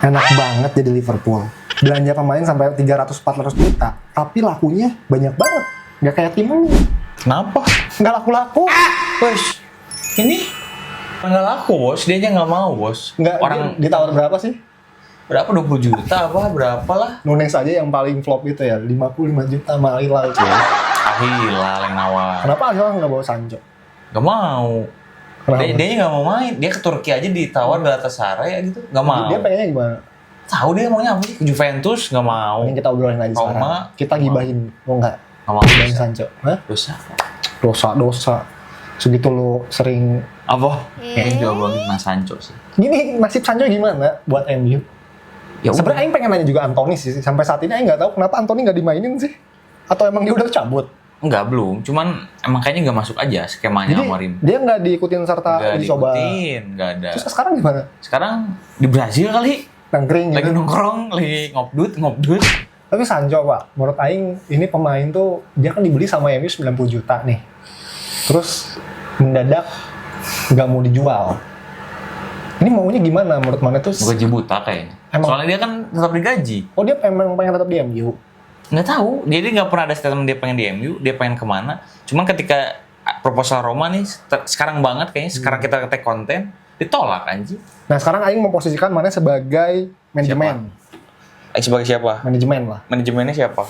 Enak banget jadi Liverpool. Belanja pemain sampai 300-400 juta, tapi lakunya banyak banget. Nggak kayak tim lu. Kenapa? Nggak laku-laku. Bos, ini nggak laku bos, dia aja nggak mau bos. Nggak, Orang ditawar berapa sih? berapa 20 juta apa berapa lah? Nunes aja yang paling flop itu ya, 55 juta sama Al-Hilal. Hilal yang nawar. Kenapa Al-Hilal nggak bawa Sancho? Nggak mau. Kenapa? Dia nggak mau main. Dia ke Turki aja ditawar Galatasaray ya gitu. Nggak mau. Dia pengennya gimana? Tahu dia maunya apa sih? Ke Juventus nggak mau. Ini kita obrolin aja Roma, sekarang. Kita gibahin, mau nggak? Nggak mau. Gibahin Sancho. Hah? Dosa. Segitu lo sering. Apa? Kayaknya jawab lagi Mas Sancho sih. Gini, nasib Sancho gimana buat MU? Ya Sebenarnya Aing pengen nanya juga Anthony sih. Sampai saat ini Aing nggak tahu kenapa Anthony nggak dimainin sih. Atau emang dia udah cabut? Enggak, belum. Cuman emang kayaknya nggak masuk aja skemanya Jadi Amorim. dia nggak diikutin serta Nggak uji coba. diikutin, nggak ada. Terus sekarang gimana? Sekarang di Brazil kali. Nangkring Lagi gitu. nongkrong, lagi ngobdut. Tapi Sancho Pak, menurut Aing ini pemain tuh dia kan dibeli sama MU 90 juta nih. Terus mendadak nggak mau dijual. Ini maunya gimana menurut mana tuh? Gaji buta kayaknya. Emang- Soalnya dia kan tetap digaji. Oh dia emang pengen tetap di MU. Nggak tahu. Jadi nggak pernah ada statement dia pengen di MU, dia pengen kemana. Cuman ketika proposal Roma nih sekarang banget kayaknya sekarang kita ketek konten ditolak anjing. Nah sekarang Aing memposisikan mana sebagai manajemen. Sebagai siapa? Manajemen lah. Manajemennya siapa?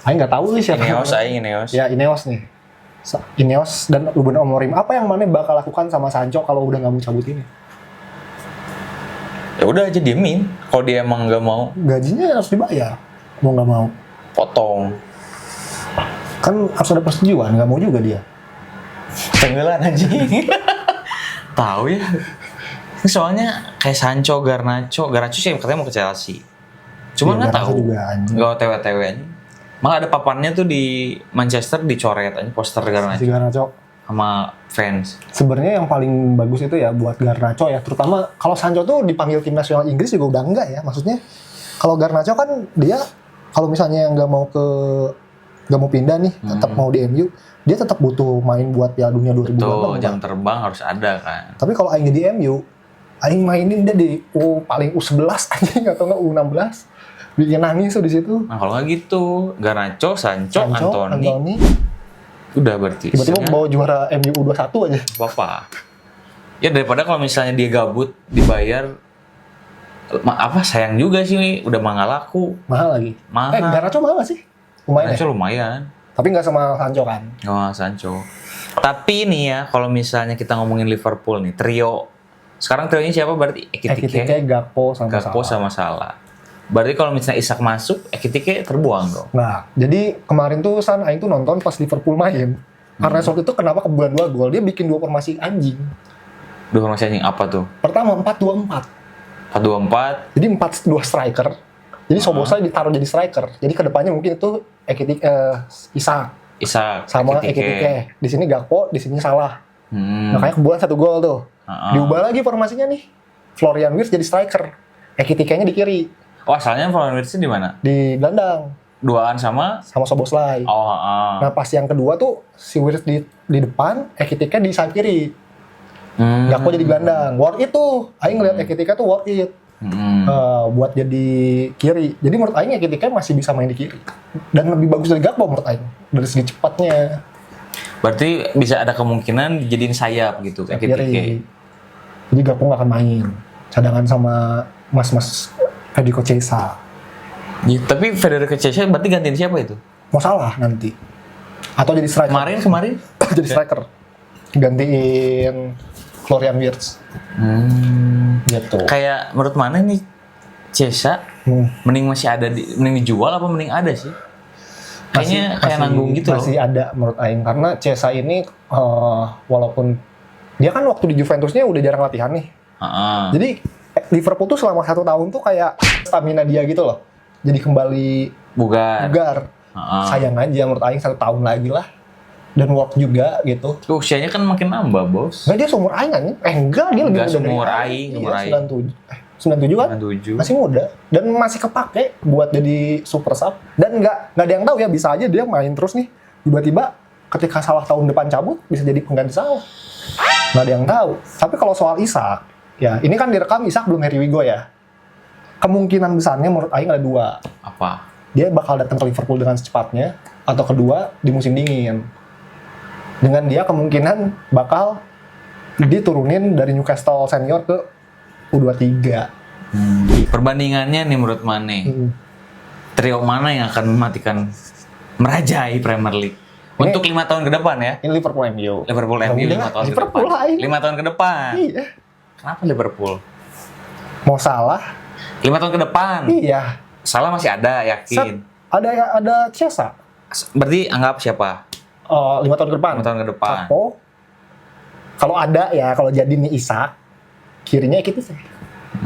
Aing nggak tahu sih siapa. Ineos. Ya Ineos nih. Ineos dan Ruben Amorim. Apa yang mana bakal lakukan sama Sancho kalau udah nggak mau cabut ini? Ya udah aja diemin. Kalau dia emang nggak mau, Gajinya harus dibayar. Mau nggak mau. potong. Kan harus ada persetujuan. Nggak mau juga dia. Tenggelan anjing. Tahu ya. Soalnya kayak Sancho, Garnacho sih katanya mau ke Chelsea. Cuman Ya, nggak Garnacho tahu. juga, anjing. Nggak TW aja. Malah ada papannya tuh di Manchester dicoret aja poster Garnacho Si Garnacho. sama fans. Sebenarnya yang paling bagus itu ya buat Garnacho ya. Terutama kalau Sancho tuh dipanggil tim nasional Inggris juga udah enggak ya. Maksudnya kalau Garnacho kan dia kalau misalnya nggak mau pindah nih, tetap mau di MU, dia tetap butuh main buat Piala Dunia 2026. Tuh jam Bang. terbang harus ada kan. Tapi kalau Aing jadi MU, Aing mainin dia di paling U11 aja atau nggak U16. Bikin nangis tuh di situ. Nah kalau nggak gitu, Garnacho, Sancho, Anthony, udah berarti. Tiba-tiba Isinya bawa juara MU U21 aja. apa? Ya daripada kalau misalnya dia gabut dibayar, sayang juga sih, udah mah nggak laku. Mahal lagi. Mahal. Garnacho mahal nggak sih? Lumayan ya? Garnacho lumayan. Tapi nggak sama Sancho kan? Oh, Sancho. Tapi nih ya, kalau misalnya kita ngomongin Liverpool nih, trio. Sekarang trionya siapa berarti? Ekitike, Gakpo, sama Salah. sama Salah. Berarti kalau misalnya Isak masuk, Ekitike terbuang dong. Nah, jadi kemarin tuh Aing tuh nonton pas Liverpool main. Karena waktu itu kenapa kebobolan 2 gol, dia bikin 2 formasi anjing. Duh, masih anjing apa tuh? Pertama 4-2-4. 4-2-4. Jadi 4-2 striker. Jadi Szoboszlai ditaruh jadi striker. Jadi kedepannya mungkin itu Isak Isak, sama Ekitike. Di sini Gakpo, di sini Salah. Makanya kebobolan 1 gol tuh. Diubah lagi formasinya nih. Florian Wirtz jadi striker. Ekitike-nya di kiri. Oh, asalnya Florian Wirtz di mana? Di gelandang. Duaan sama? Sama Szoboszlai. Oh, Nah pas yang kedua tuh si Wirtz di depan, Ekitike di sayap kiri. Gakpo jadi gelandang. Worth it tuh. Aing ngeliat Ekitike tuh worth it. Buat jadi kiri. Jadi menurut Aing Ekitike masih bisa main di kiri. Dan lebih bagus dari Gakpo menurut Aing. Dari segi cepatnya. Berarti bisa ada kemungkinan dijadiin sayap gitu, Sayap Ekitike. kiri. Jadi Gakpo nggak akan main. Cadangan sama mas-mas Federico Chiesa. Ya, tapi Federico Chiesa berarti gantiin siapa itu? Mau Salah nanti. Atau jadi striker. Kemarin? Jadi striker. Gantiin Florian Wirtz. Gitu. Kayak menurut mana nih Chiesa mending masih ada mending dijual apa mending ada sih? Kayaknya kayak nanggung gitu loh. Masih ada menurut Aing karena Chiesa ini walaupun dia kan waktu di Juventusnya udah jarang latihan nih. Jadi Liverpool tuh selama 1 tahun tuh kayak stamina dia gitu loh. Jadi kembali bugar. Sayang aja menurut Aing 1 tahun lagi lah. Dan work juga gitu. Usianya kan makin nambah, Bos. Nggak, dia seumur Aing kan? Enggak, dia lebih Nggak muda dari seumur Aing. Aing, Iya, seumur Aing. 97 kan? 97. Masih muda dan masih kepake buat jadi super sub. Dan nggak ada yang tahu ya, bisa aja dia main terus nih. Tiba-tiba ketika Salah tahun depan cabut bisa jadi pengganti Salah. Nggak ada yang tahu. Tapi kalau soal Isak, ya ini kan direkam Isak belum Harry Wigo ya. kemungkinan besarnya menurut Aing ada dua. Apa? Dia bakal datang ke Liverpool dengan secepatnya, atau kedua di musim dingin. Dengan dia kemungkinan bakal diturunin dari Newcastle senior ke U23. Perbandingannya nih menurut Mane, trio mana yang akan mematikan merajai Premier League untuk 5 tahun ke depan ya? Ini Liverpool MU. Liverpool MU 5 tahun ke Liverpool depan. Aing. 5 tahun ke depan. Iya. Kenapa Liverpool? Mau salah? 5 tahun ke depan. Iya. Salah masih ada, yakin. Ada Chiesa. Berarti anggap siapa? 5 tahun ke depan. 5 tahun ke depan. Atau kalau ada ya, kalau jadi nih Isak, kirinya gitu sih.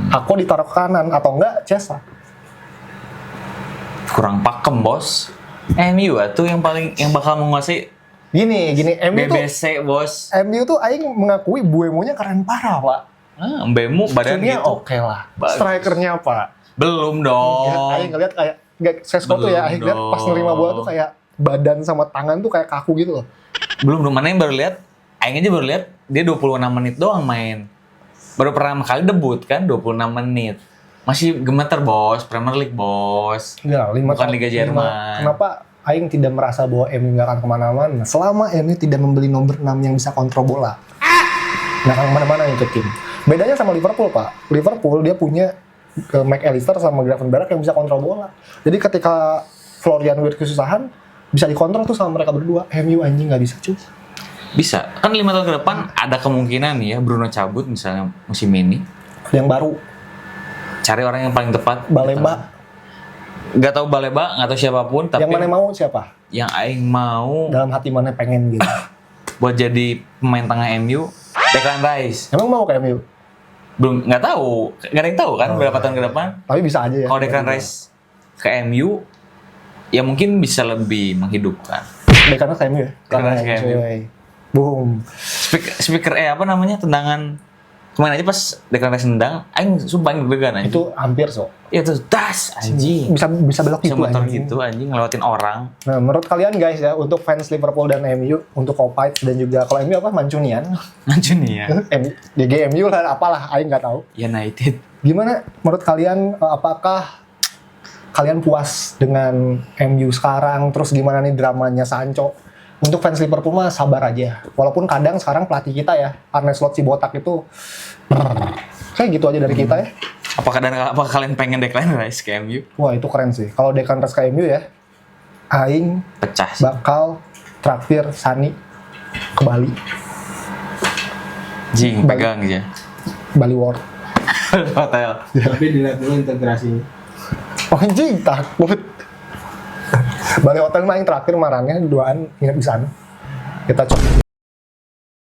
Aku ditaruh ke kanan atau enggak Chiesa. Kurang pakem, Bos. MU tuh yang bakal menguasai Gini, MU tuh BBC, Bos. MU tuh Aing mengakui Buemo-nya keren parah, Pak. Mbemu badan Timnya gitu. oke lah. Bagus. Strikernya, Pak. Belum dong. Ya, Aing ngeliat kayak Sesko tuh ya, Aing lihat pas nerima bola tuh kayak badan sama tangan tuh kayak kaku gitu loh. Belum, mana yang baru lihat? Aing aja baru lihat dia 26 menit doang main. Baru pertama kali debut kan 26 menit. Masih gemeter, Bos. Premier League, Bos. Enggak, Bukan Liga Jerman. Kenapa Aing tidak merasa bahwa MU nggak akan kemana-mana selama MU tidak membeli nomor 6 yang bisa kontrol bola. Nggak akan kemana-mana ngikutin. Bedanya sama Liverpool, Pak. Liverpool dia punya McAllister sama Gravenberch yang bisa kontrol bola. Jadi ketika Florian Wirtz kesusahan, bisa dikontrol tuh sama mereka berdua. MU anjing nggak bisa, cuy. Bisa. Kan 5 tahun ke depan ada kemungkinan nih ya Bruno cabut misalnya musim ini. Yang baru, Cari orang yang paling tepat. Baleba. Gak tahu Baleba, gak tahu siapapun. Tapi Yang mana mau siapa? yang Aing mau Dalam hati mana pengen gitu. buat jadi pemain tengah MU, Declan Rice. Emang mau ke MU? Belum, nggak tahu. Nggak ada yang tahu kan berapa tahun ke depan. Tapi bisa aja ya. Kalau Declan Rice ke MU, ya mungkin bisa lebih menghidupkan. Declan Rice ke MU ya? Declan Rice ke MU. Boom. Speaker apa namanya, tendangan kemarin aja pas Declan Rice nendang, Aing sumpah Aing deg-degan anjing. Itu hampir so. Iya tuh, das anjing. Bisa belok Bisa gitu motor anjing. gitu anjing, ngelewatin orang. Nah, menurut kalian guys ya, untuk fans Liverpool dan MU, untuk Kopite dan juga kalau MU apa Mancunian, Anjing nih ya. GGMU lah, apalah, Aing nggak tahu. United. Gimana menurut kalian? Apakah kalian puas dengan MU sekarang? Terus gimana nih dramanya Sancho? Untuk fans Liverpool mah sabar aja. Walaupun kadang sekarang pelatih kita ya, Arne Slot si botak itu, kayak gitu aja dari kita ya. Apakah kalian pengen Declan Rice ke MU? Wah itu keren sih. Kalau Declan Rice ke MU ya, Aing Pecah sih. bakal traktir Sani ke Bali. Jing, pegang aja. Bali World. Hotel. Tapi dilihat dulu integrasinya. Oh, anjing, takut. Bali Hotel mah yang terakhir marahnya duaan nginep di sana. Kita coba.